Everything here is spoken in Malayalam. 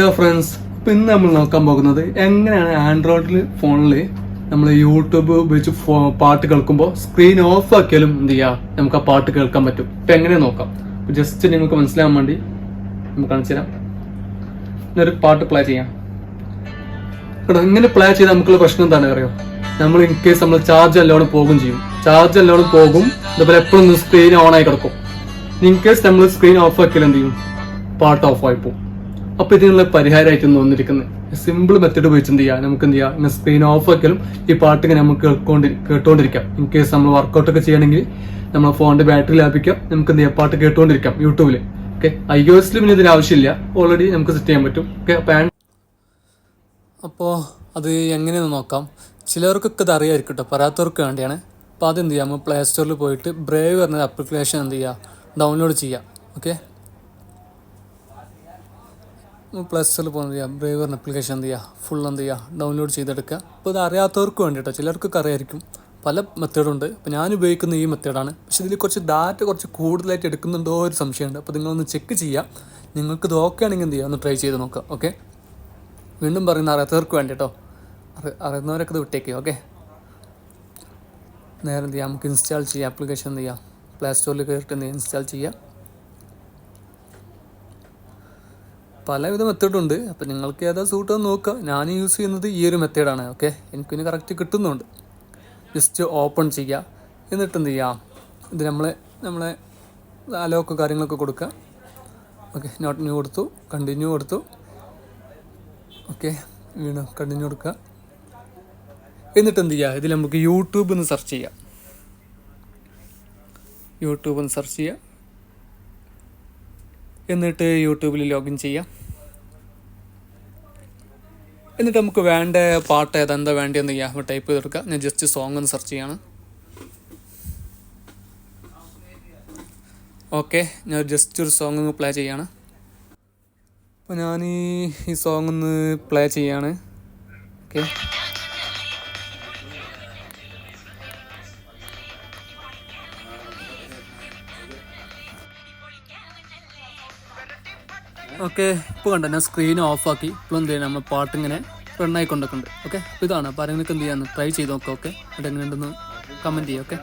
ഹലോ ഫ്രണ്ട്സ്, ഇപ്പം ഇന്ന് നമ്മൾ നോക്കാൻ പോകുന്നത് എങ്ങനെയാണ് ആൻഡ്രോയിഡിൽ ഫോണിൽ നമ്മൾ യൂട്യൂബ് ഉപയോഗിച്ച് പാട്ട് കേൾക്കുമ്പോൾ സ്ക്രീൻ ഓഫ് ആക്കിയാലും എന്ത് ചെയ്യുക, നമുക്ക് ആ പാട്ട് കേൾക്കാൻ പറ്റും. ഇപ്പം എങ്ങനെ നോക്കാം. ജസ്റ്റ് നിങ്ങൾക്ക് മനസ്സിലാകാൻ വേണ്ടി നമുക്ക് കാണിച്ചു തരാം. ഇന്നൊരു പാട്ട് പ്ലേ ചെയ്യാം. കേട്ടോ, ഇങ്ങനെ പ്ലേ ചെയ്താൽ നമുക്കുള്ള പ്രശ്നം എന്താണ് അറിയോ? നമ്മൾ ഇൻ കേസ് നമ്മൾ ചാർജ് എല്ലോണം പോകും ചെയ്യും. ചാർജ് എല്ലോണം പോകും, അതുപോലെ എപ്പോഴും സ്ക്രീൻ ഓൺ ആയി കിടക്കും. ഇൻ കേസ് നമ്മൾ സ്ക്രീൻ ഓഫ് ആക്കിയാൽ എന്ത് ചെയ്യും? പാട്ട് ഓഫ് ആയി പോകും. അപ്പൊ ഇതിനുള്ള പരിഹാരമായിട്ട് തോന്നിയിരിക്കുന്നത് സിമ്പിൾ മെത്തേഡ് ഉപയോഗിച്ച് എന്ത് ചെയ്യാം, നമുക്ക് എന്ത് ചെയ്യാം, ഇങ്ങനെ സ്ക്രീൻ ഓഫ് ആക്കിയാലും ഈ പാട്ട് ഇങ്ങനെ നമുക്ക് കേട്ടോണ്ടിരിക്കാം. ഇൻ കേസ് നമ്മൾ വർക്കൗട്ട് ഒക്കെ ചെയ്യണമെങ്കിൽ നമ്മൾ ഫോണിന്റെ ബാറ്ററി ലാഭിക്കാം, നമുക്ക് എന്ത് ചെയ്യാം, പാട്ട് കേട്ടോണ്ടിരിക്കാം യൂട്യൂബിൽ. ഓക്കെ, iOS പിന്നെ ഇതിന് ആവശ്യമില്ല, ഓൾറെഡി നമുക്ക് സെറ്റ് ചെയ്യാൻ പറ്റും. ഓക്കെ, അപ്പോൾ അത് എങ്ങനെയെന്ന് നോക്കാം. ചിലർക്കൊക്കെ ഇത് അറിയാമായിരിക്കും കേട്ടോ, പറയാത്തവർക്ക് വേണ്ടിയാണ്. അപ്പോൾ അതെന്ത് ചെയ്യാം, നമ്മൾ പ്ലേ സ്റ്റോറിൽ പോയിട്ട് ബ്രേവ് പറഞ്ഞ ആപ്ലിക്കേഷൻ എന്ത് ചെയ്യുക, ഡൗൺലോഡ് ചെയ്യാം. ഓക്കെ, പ്ലേ സ്റ്റോറിൽ പോകുന്നത് ചെയ്യുക, ബ്രേവ് പറഞ്ഞ ആപ്ലിക്കേഷൻ എന്ത് ചെയ്യുക, ഫുൾ എന്ത് ചെയ്യുക, ഡൗൺലോഡ് ചെയ്തെടുക്കുക. അപ്പോൾ ഇത് അറിയാത്തവർക്ക് വേണ്ടിയിട്ടോ, ചിലർക്കൊക്കെ അറിയായിരിക്കും. പല മെത്തേഡുണ്ട്. അപ്പോൾ ഞാൻ ഉപയോഗിക്കുന്ന ഈ മെത്തേഡാണ്. പക്ഷേ ഇതിൽ കുറച്ച് ഡാറ്റ കുറച്ച് കൂടുതലായിട്ട് എടുക്കുന്നുണ്ടോ ഒരു സംശയമുണ്ട്. അപ്പോൾ നിങ്ങളൊന്ന് ചെക്ക് ചെയ്യുക. നിങ്ങൾക്ക് ഇത് ഓക്കെ ആണെങ്കിൽ എന്ത് ചെയ്യുക, ഒന്ന് ട്രൈ ചെയ്ത് നോക്കാം. ഓക്കെ, വീണ്ടും പറയുന്ന അറിയാത്തവർക്ക് വേണ്ടി കേട്ടോ, അറിയുന്നവരൊക്കെ ഇത് വിട്ടേക്കുക. ഓക്കെ, നേരെ എന്ത് ചെയ്യാം, നമുക്ക് ഇൻസ്റ്റാൾ ചെയ്യാം. ആപ്ലിക്കേഷൻ എന്ത് ചെയ്യാം, പ്ലേ സ്റ്റോറിൽ കയറിയിട്ട് എന്ത് ചെയ്യുക, ഇൻസ്റ്റാൾ ചെയ്യുക. പലവിധ മെത്തേഡുണ്ട്. അപ്പോൾ നിങ്ങൾക്ക് ഏതാ സൂട്ടെന്ന് നോക്കുക. ഞാൻ യൂസ് ചെയ്യുന്നത് ഈ ഒരു മെത്തേഡാണ്. ഓക്കെ, എനിക്കിന് കറക്റ്റ് കിട്ടുന്നുണ്ട്. ജസ്റ്റ് ഓപ്പൺ ചെയ്യുക. എന്നിട്ട് എന്ത് ചെയ്യാം, ഇത് നമ്മളെ അലോക്ക് കാര്യങ്ങളൊക്കെ കൊടുക്കുക. ഓക്കെ, നോട്ട് ന്യൂ കൊടുത്തു, കണ്ടിന്യൂ കൊടുത്തു. ഓക്കെ, വീണ്ടും കണ്ടിന്യൂ കൊടുക്കുക. എന്നിട്ട് എന്ത് ചെയ്യുക, ഇതിൽ നമുക്ക് യൂട്യൂബ് എന്ന് സെർച്ച് ചെയ്യാം. യൂട്യൂബ് എന്ന് സെർച്ച് ചെയ്യുക. എന്നിട്ട് യൂട്യൂബിൽ ലോഗിൻ ചെയ്യാം. എന്നിട്ട് നമുക്ക് വേണ്ട പാട്ട് ഏതെന്താ വേണ്ടതെന്ന് ചെയ്യാം, ടൈപ്പ് ചെയ്തെടുക്കുക. ഞാൻ ജസ്റ്റ് സോങ് എന്ന് സെർച്ച് ചെയ്യാണ്. ഓക്കെ, ഞാൻ ജസ്റ്റ് ഒരു സോങ് ഒന്ന് പ്ലേ ചെയ്യാണ്. അപ്പോൾ ഞാൻ ഈ സോങ് ഒന്ന് പ്ലേ ചെയ്യാണ്. ഓക്കെ, ഓക്കെ, ഇപ്പോൾ കണ്ടോ, ഞാൻ സ്ക്രീൻ ഓഫാക്കി. ഇപ്പോൾ എന്ത് ചെയ്യുക, നമ്മൾ പാട്ടിങ്ങനെ റണ്ണായിക്കൊണ്ടൊക്കെ ഉണ്ട്. ഓക്കെ, അപ്പോൾ ഇതാണ്. അപ്പോൾ ആരെങ്കിലും എന്ത് ചെയ്യാന്ന് ട്രൈ ചെയ്ത് നോക്കാം. ഓക്കെ, എന്നിട്ട് എങ്ങനെയുണ്ടെന്ന് കമൻറ്റ് ചെയ്യുക. ഓക്കെ.